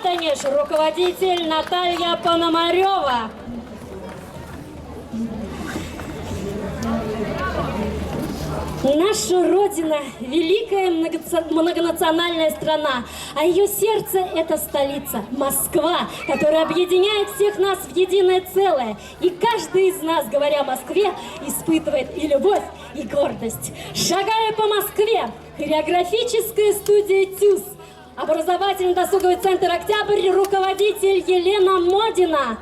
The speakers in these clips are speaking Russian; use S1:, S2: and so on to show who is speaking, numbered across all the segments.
S1: станешь, руководитель Наталья Пономарева. Наша Родина – великая многонациональная страна, а ее сердце – это столица – Москва, которая объединяет всех нас в единое целое. И каждый из нас, говоря о Москве, испытывает и любовь, и гордость. Шагая по Москве, хореографическая студия «ТЮЗ», образовательно-досуговый центр «Октябрь», руководитель Елена Модина.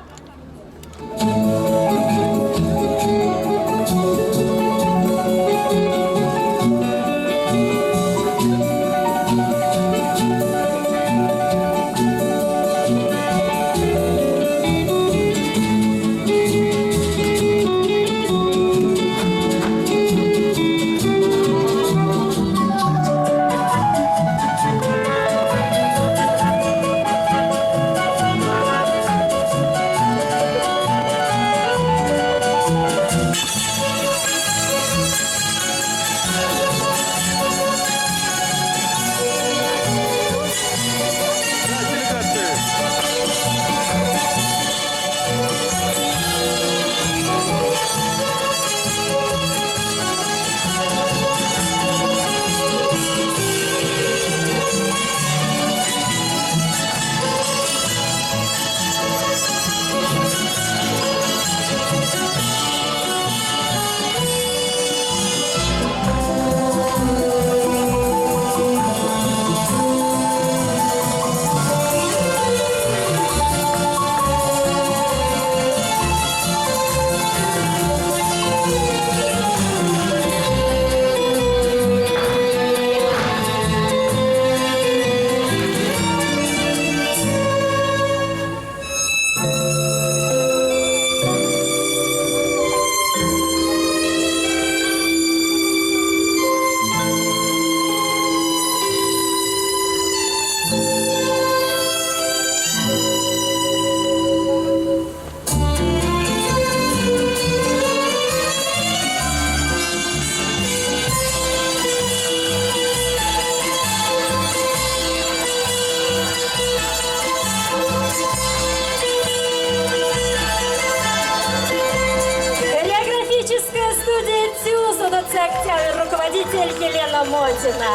S1: Руководитель Елена Модина.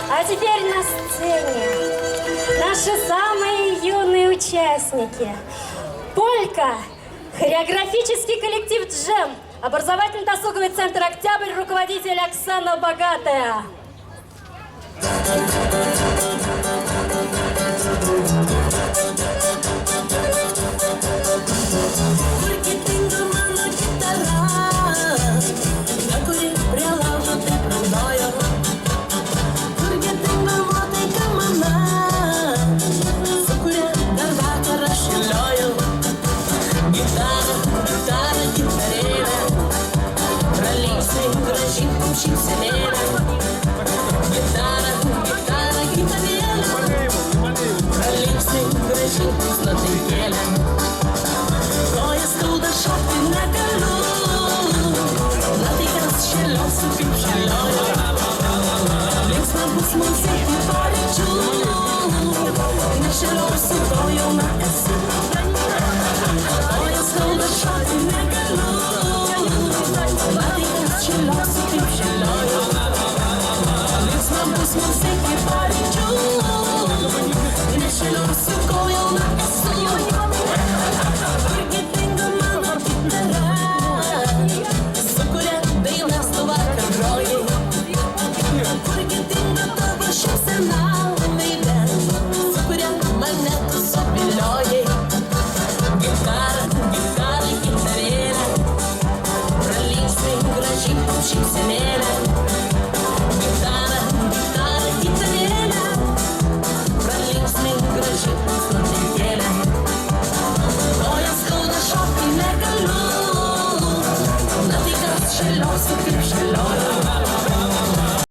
S1: А теперь на сцене наши самые юные участники. Полька, хореографический коллектив «Джем», образовательно-досуговый центр «Октябрь», руководитель Оксана Богатая.
S2: Наші роси, твою на